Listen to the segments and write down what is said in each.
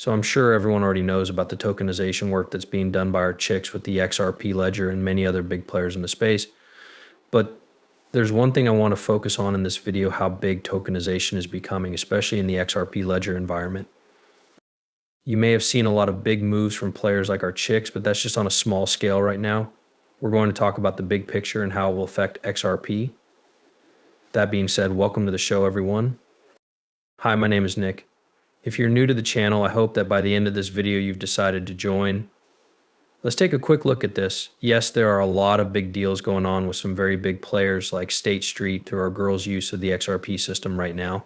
So I'm sure everyone already knows about the tokenization work that's being done by our chicks with the XRP ledger and many other big players in the space. But there's one thing I want to focus on in this video, how big tokenization is becoming, especially in the XRP ledger environment. You may have seen a lot of big moves from players like our chicks, but that's just on a small scale right now. We're going to talk about the big picture and how it will affect XRP. That being said, welcome to the show, everyone. Hi, my name is Nick. If you're new to the channel, I hope that by the end of this video, you've decided to join. Let's take a quick look at this. Yes, there are a lot of big deals going on with some very big players like State Street through our girls' use of the XRP system right now.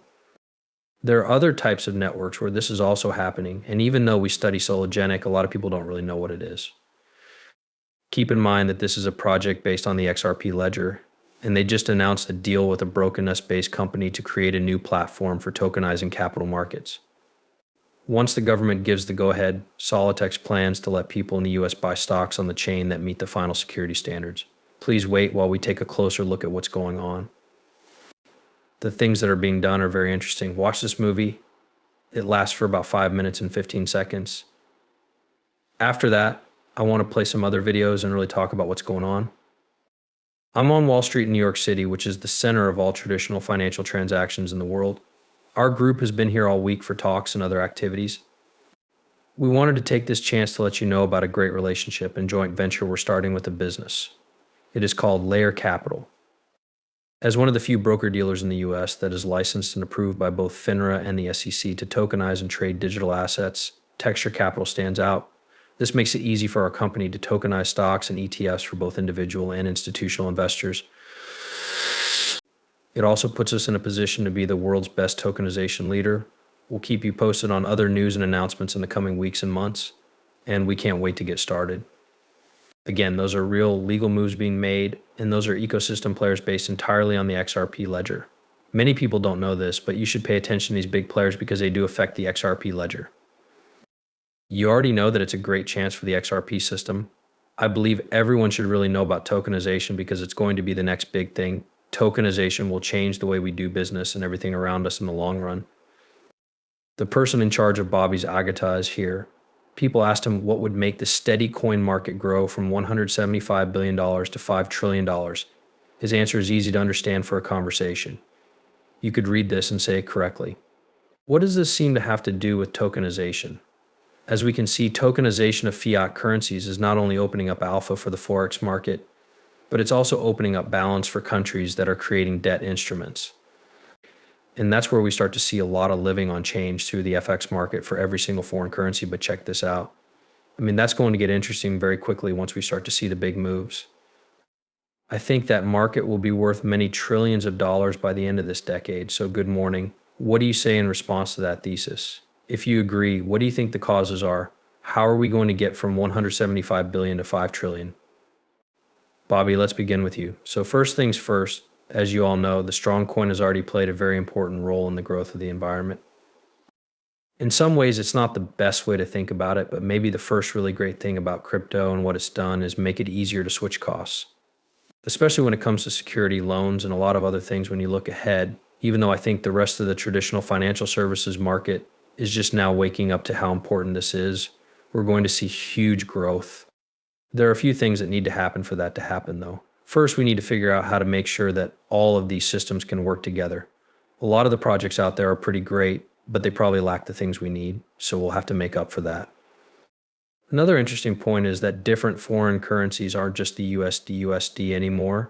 There are other types of networks where this is also happening, and even though we study Sologenic, a lot of people don't really know what it is. Keep in mind that this is a project based on the XRP ledger, and they just announced a deal with a brokenness-based company to create a new platform for tokenizing capital markets. Once the government gives the go-ahead, Us.Thankx plans to let people in the US buy stocks on the chain that meet the final security standards. Please wait while we take a closer look at what's going on. The things that are being done are very interesting. Watch this movie. It lasts for about 5 minutes and 15 seconds. After that, I want to play some other videos and really talk about what's going on. I'm on Wall Street in New York City, which is the center of all traditional financial transactions in the world. Our group has been here all week for talks and other activities. We wanted to take this chance to let you know about a great relationship and joint venture we're starting with a business. It is called Layer Capital. As one of the few broker-dealers in the US that is licensed and approved by both FINRA and the SEC to tokenize and trade digital assets, Texture Capital stands out. This makes it easy for our company to tokenize stocks and ETFs for both individual and institutional investors. It also puts us in a position to be the world's best tokenization leader. We'll keep you posted on other news and announcements in the coming weeks and months, and we can't wait to get started. Again, those are real legal moves being made, and those are ecosystem players based entirely on the XRP ledger. Many people don't know this, but you should pay attention to these big players because they do affect the XRP ledger. You already know that it's a great chance for the XRP system. I believe everyone should really know about tokenization because it's going to be the next big thing. Tokenization will change the way we do business and everything around us in the long run. The person in charge of Bobby's Agata is here. People asked him what would make the steady coin market grow from $175 billion to $5 trillion. His answer is easy to understand for a conversation. You could read this and say it correctly. What does this seem to have to do with tokenization? As we can see, tokenization of fiat currencies is not only opening up alpha for the Forex market, but it's also opening up balance for countries that are creating debt instruments. And that's where we start to see a lot of living on change through the FX market for every single foreign currency. But check this out. I mean, that's going to get interesting very quickly once we start to see the big moves. I think that market will be worth many trillions of dollars by the end of this decade. So good morning. What do you say in response to that thesis? If you agree, what do you think the causes are? How are we going to get from 175 billion to 5 trillion? Bobby, let's begin with you. So first things first, as you all know, the strong coin has already played a very important role in the growth of the environment. In some ways, it's not the best way to think about it, but maybe the first really great thing about crypto and what it's done is make it easier to switch costs, especially when it comes to security, loans, and a lot of other things when you look ahead, even though I think the rest of the traditional financial services market is just now waking up to how important this is. We're going to see huge growth. There are a few things that need to happen for that to happen, though. First, we need to figure out how to make sure that all of these systems can work together. A lot of the projects out there are pretty great, but they probably lack the things we need, so we'll have to make up for that. Another interesting point is that different foreign currencies aren't just the USD anymore.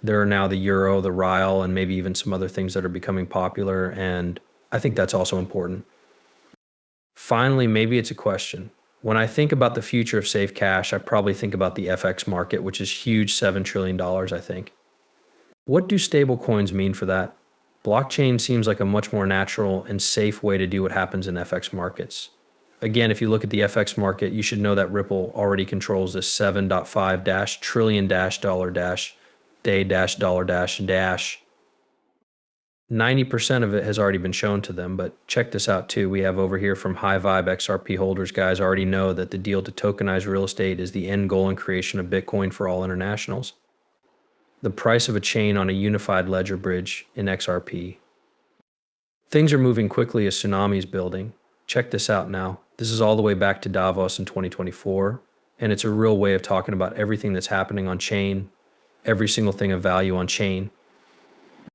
There are now the euro, the rial, and maybe even some other things that are becoming popular, and I think that's also important. Finally, maybe it's a question. When I think about the future of safe cash, I probably think about the FX market, which is huge, $7 trillion, I think. What do stablecoins mean for that? Blockchain seems like a much more natural and safe way to do what happens in FX markets. Again, if you look at the FX market, you should know that Ripple already controls this 7.5 trillion dollar day dollar 90% of it has already been shown to them, but check this out too. We have over here from High Vibe XRP holders, guys already know that the deal to tokenize real estate is the end goal in creation of Bitcoin for all internationals. The price of a chain on a unified ledger bridge in XRP. Things are moving quickly as tsunamis building. Check this out now. This is all the way back to Davos in 2024, and it's a real way of talking about everything that's happening on chain, every single thing of value on chain.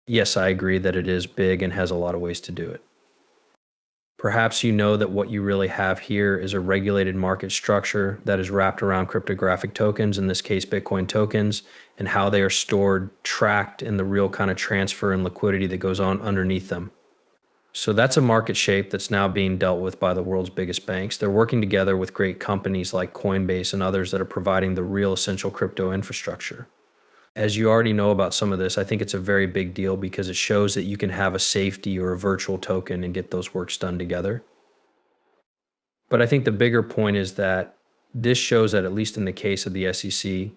Yes, I agree that it is big and has a lot of ways to do it. Perhaps you know that what you really have here is a regulated market structure that is wrapped around cryptographic tokens, in this case, Bitcoin tokens, and how they are stored, tracked, and the real kind of transfer and liquidity that goes on underneath them. So that's a market shape that's now being dealt with by the world's biggest banks. They're working together with great companies like Coinbase and others that are providing the real essential crypto infrastructure. As you already know about some of this, I think it's a very big deal because it shows that you can have a safety or a virtual token and get those works done together. But I think the bigger point is that this shows that, at least in the case of the SEC,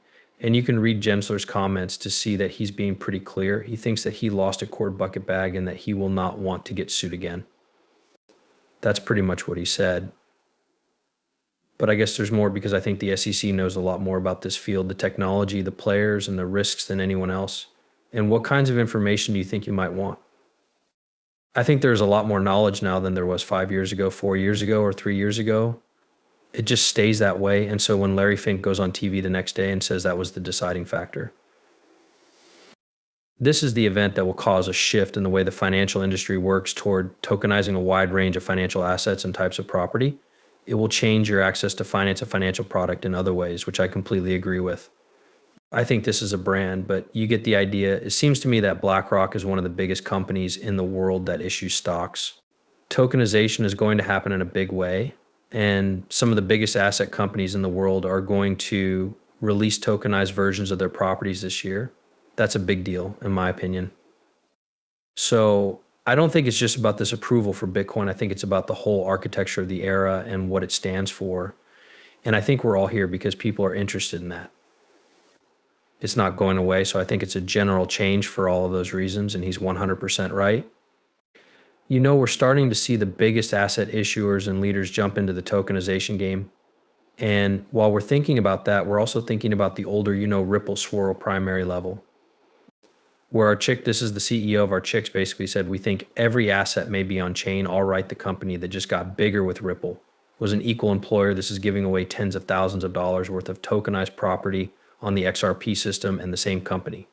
and you can read Gensler's comments to see that he's being pretty clear. He thinks that he lost a cord bucket bag and that he will not want to get sued again. That's pretty much what he said. But I guess there's more, because I think the SEC knows a lot more about this field, the technology, the players, and the risks than anyone else. And what kinds of information do you think you might want? I think there's a lot more knowledge now than there was 5 years ago, 4 years ago, or 3 years ago. It just stays that way. And so when Larry Fink goes on TV the next day and says that was the deciding factor, this is the event that will cause a shift in the way the financial industry works toward tokenizing a wide range of financial assets and types of property. It will change your access to finance a financial product in other ways, which I completely agree with. I think this is a brand, but you get the idea. It seems to me that BlackRock is one of the biggest companies in the world that issues stocks. Tokenization is going to happen in a big way, and some of the biggest asset companies in the world are going to release tokenized versions of their properties this year. That's a big deal, in my opinion. So I don't think it's just about this approval for Bitcoin. I think it's about the whole architecture of the era and what it stands for. And I think we're all here because people are interested in that. It's not going away, so I think it's a general change for all of those reasons, and he's 100% right. You know, we're starting to see the biggest asset issuers and leaders jump into the tokenization game. And while we're thinking about that, we're also thinking about the older, Ripple Swirl primary level, where our chick, this is the CEO of our chicks, basically said, we think every asset may be on chain. All right, the company that just got bigger with Ripple was an equal employer. This is giving away tens of thousands of dollars worth of tokenized property on the XRP system, and the same company.